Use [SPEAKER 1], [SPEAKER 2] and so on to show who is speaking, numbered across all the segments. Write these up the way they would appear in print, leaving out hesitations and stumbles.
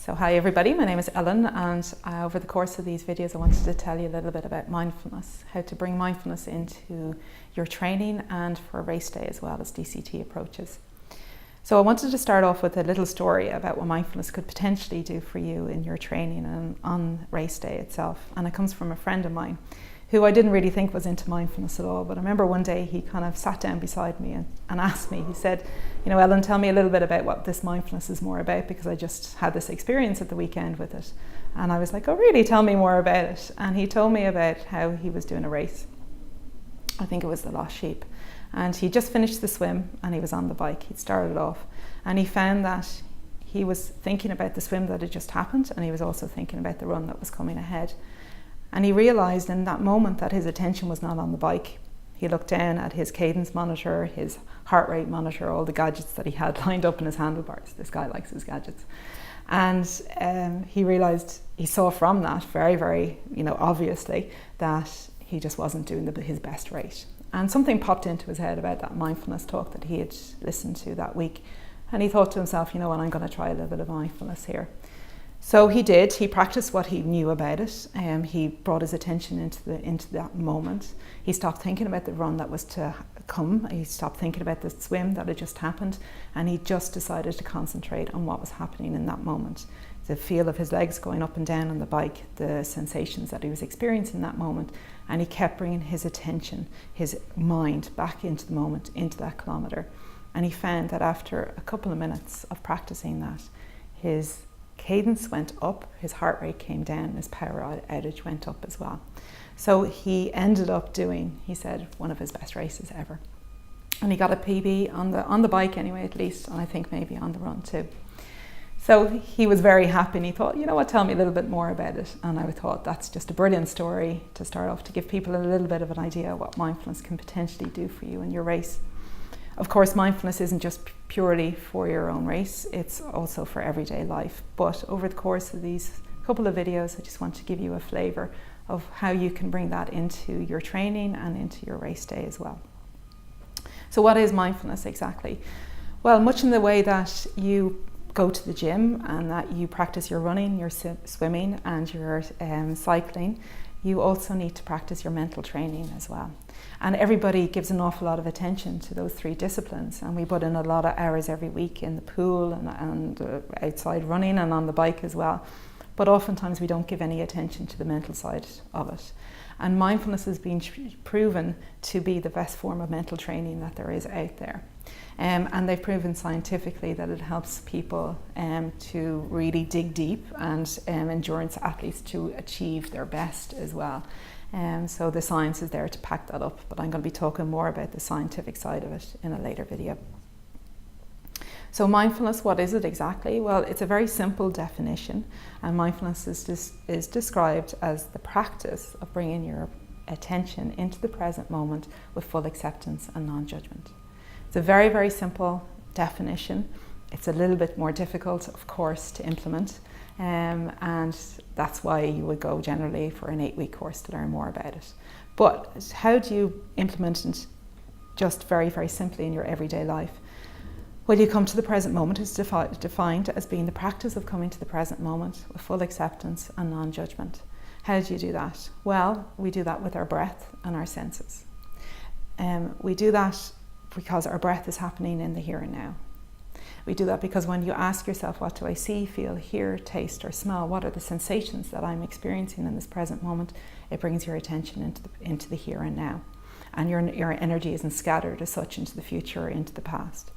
[SPEAKER 1] So hi everybody, my name is Ellen, and over the course of these videos I wanted to tell you a little bit about mindfulness, how to bring mindfulness into your training and for race day as well as DCT approaches. So I wanted to start off with a little story about what mindfulness could potentially do for you in your training and on race day itself. And it comes from a friend of mine who I didn't really think was into mindfulness at all. But I remember one day he kind of sat down beside me and asked me, he said, you know, Ellen, tell me a little bit about what this mindfulness is more about, because I just had this experience at the weekend with it. And I was like, oh really, tell me more about it. And he told me about how he was doing a race. I think it was the Lost Sheep. And he just finished the swim and he was on the bike. He'd started off and he found that he was thinking about the swim that had just happened, and he was also thinking about the run that was coming ahead. And he realised in that moment that his attention was not on the bike. He looked down at his cadence monitor, his heart rate monitor, all the gadgets that he had lined up in his handlebars. This guy likes his gadgets. And he realised, he saw from that very, very, obviously, that he just wasn't doing his best rate. And something popped into his head about that mindfulness talk that he had listened to that week. And he thought to himself, you know what, I'm going to try a little bit of mindfulness here. So he did. He practiced what he knew about it. He brought his attention into that moment. He stopped thinking about the run that was to come. He stopped thinking about the swim that had just happened, and he just decided to concentrate on what was happening in that moment. The feel of his legs going up and down on the bike, the sensations that he was experiencing in that moment, and he kept bringing his attention, his mind back into the moment, into that kilometre. And he found that after a couple of minutes of practicing that, his cadence went up, his heart rate came down, his power outage went up as well. So he ended up doing, he said, one of his best races ever. And he got a PB on the bike anyway, at least, and I think maybe on the run too. So he was very happy, and he thought, you know what, tell me a little bit more about it. And I thought that's just a brilliant story to start off, to give people a little bit of an idea of what mindfulness can potentially do for you in your race. Of course, mindfulness isn't just purely for your own race, it's also for everyday life. But over the course of these couple of videos, I just want to give you a flavour of how you can bring that into your training and into your race day as well. So what is mindfulness exactly? Well, much in the way that you go to the gym and that you practice your running, your swimming and your cycling, you also need to practice your mental training as well. And everybody gives an awful lot of attention to those three disciplines, and we put in a lot of hours every week in the pool and outside running and on the bike as well. But oftentimes we don't give any attention to the mental side of it. And mindfulness has been proven to be the best form of mental training that there is out there. And they've proven scientifically that it helps people to really dig deep, and endurance athletes to achieve their best as well. So the science is there to back that up, but I'm going to be talking more about the scientific side of it in a later video. So mindfulness, what is it exactly? Well, it's a very simple definition, and mindfulness is described as the practice of bringing your attention into the present moment with full acceptance and non-judgment. It's a very, very simple definition. It's a little bit more difficult, of course, to implement, and that's why you would go generally for an 8-week course to learn more about it. But how do you implement it just very, very simply in your everyday life? Well, you come to the present moment. It's defined as being the practice of coming to the present moment with full acceptance and non-judgment. How do you do that? Well, we do that with our breath and our senses. We do that because our breath is happening in the here and now. We do that because when you ask yourself, what do I see, feel, hear, taste or smell? What are the sensations that I'm experiencing in this present moment? It brings your attention into the here and now. And your energy isn't scattered as such into the future or into the past.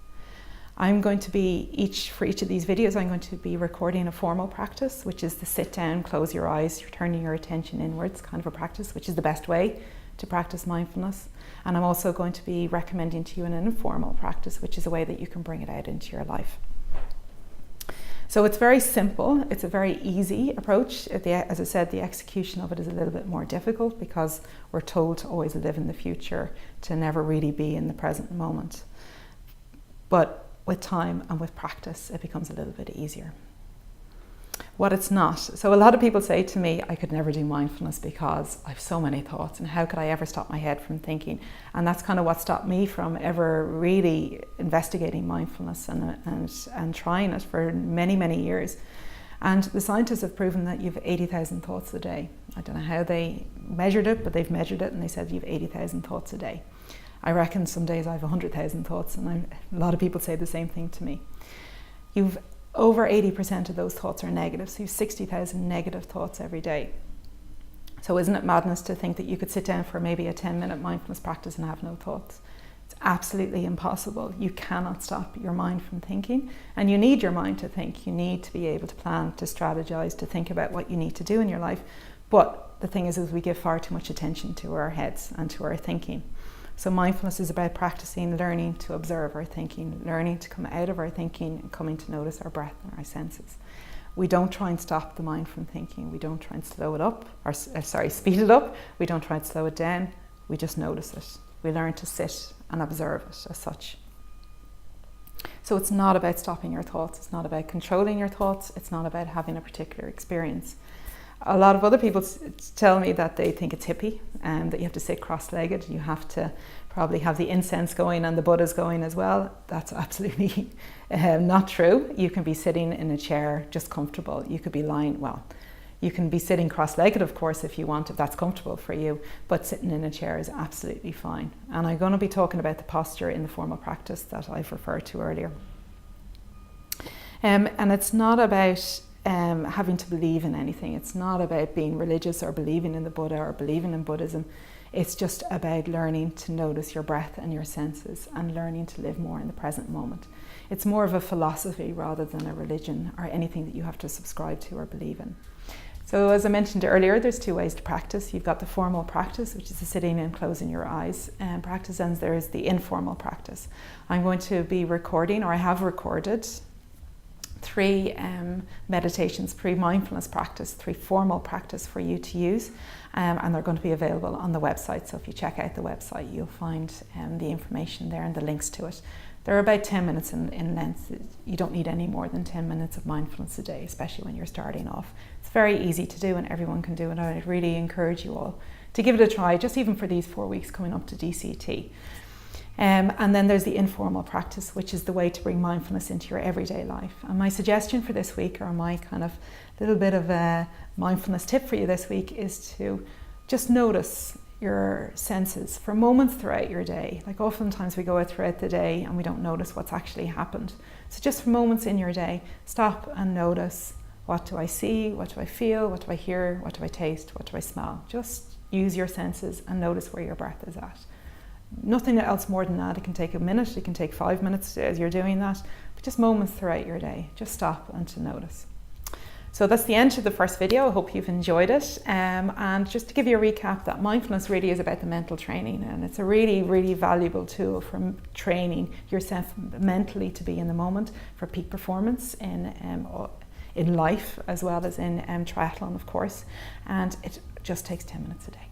[SPEAKER 1] I'm going to be, for each of these videos, I'm going to be recording a formal practice, which is the sit down, close your eyes, you're turning your attention inwards kind of a practice, which is the best way to practice mindfulness. And I'm also going to be recommending to you an informal practice, which is a way that you can bring it out into your life. So it's very simple, it's a very easy approach. As I said, the execution of it is a little bit more difficult because we're told to always live in the future, to never really be in the present moment. But with time and with practice, it becomes a little bit easier. What it's not. So a lot of people say to me, I could never do mindfulness because I have so many thoughts, and how could I ever stop my head from thinking? And that's kind of what stopped me from ever really investigating mindfulness and trying it for many, many years. And the scientists have proven that you have 80,000 thoughts a day. I don't know how they measured it, but they've measured it and they said you have 80,000 thoughts a day. I reckon some days I have 100,000 thoughts, and a lot of people say the same thing to me. You've over 80% of those thoughts are negative, so you have 60,000 negative thoughts every day. So isn't it madness to think that you could sit down for maybe a 10-minute mindfulness practice and have no thoughts? It's absolutely impossible. You cannot stop your mind from thinking, and you need your mind to think. You need to be able to plan, to strategize, to think about what you need to do in your life. But the thing is we give far too much attention to our heads and to our thinking. So mindfulness is about practicing learning to observe our thinking, learning to come out of our thinking and coming to notice our breath and our senses. We don't try and stop the mind from thinking. We don't try and slow it up, or speed it up. We don't try and slow it down. We just notice it. We learn to sit and observe it as such. So it's not about stopping your thoughts. It's not about controlling your thoughts. It's not about having a particular experience. A lot of other people tell me that they think it's hippie and that you have to sit cross-legged. You have to probably have the incense going and the Buddhas going as well. That's absolutely not true. You can be sitting in a chair just comfortable. You could be lying, you can be sitting cross-legged, of course, if you want, if that's comfortable for you, but sitting in a chair is absolutely fine. And I'm going to be talking about the posture in the formal practice that I've referred to earlier. And it's not about having to believe in anything. It's not about being religious or believing in the Buddha or believing in Buddhism. It's just about learning to notice your breath and your senses and learning to live more in the present moment. It's more of a philosophy rather than a religion or anything that you have to subscribe to or believe in. So as I mentioned earlier, there's two ways to practice. You've got the formal practice, which is the sitting and closing your eyes practice, and there is the informal practice. I'm going to be recording, or I have recorded, 3 meditations, 3 mindfulness practice, 3 formal practice for you to use, and they're going to be available on the website. So if you check out the website, you'll find the information there and the links to it. They're about 10 minutes in length. You don't need any more than 10 minutes of mindfulness a day, especially when you're starting off. It's very easy to do and everyone can do it. I'd really encourage you all to give it a try, just even for these 4 weeks coming up to DCT. And then there's the informal practice, which is the way to bring mindfulness into your everyday life. And my suggestion for this week, or my kind of little bit of a mindfulness tip for you this week, is to just notice your senses for moments throughout your day. Like oftentimes we go out throughout the day and we don't notice what's actually happened. So just for moments in your day, stop and notice, what do I see, what do I feel, what do I hear, what do I taste, what do I smell? Just use your senses and notice where your breath is at. Nothing else more than that. It can take a minute, it can take 5 minutes as you're doing that, but just moments throughout your day. Just stop and to notice. So that's the end of the first video. I hope you've enjoyed it. And just to give you a recap, that mindfulness really is about the mental training, and it's a really, really valuable tool for training yourself mentally to be in the moment for peak performance in life as well as in triathlon, of course. And it just takes 10 minutes a day.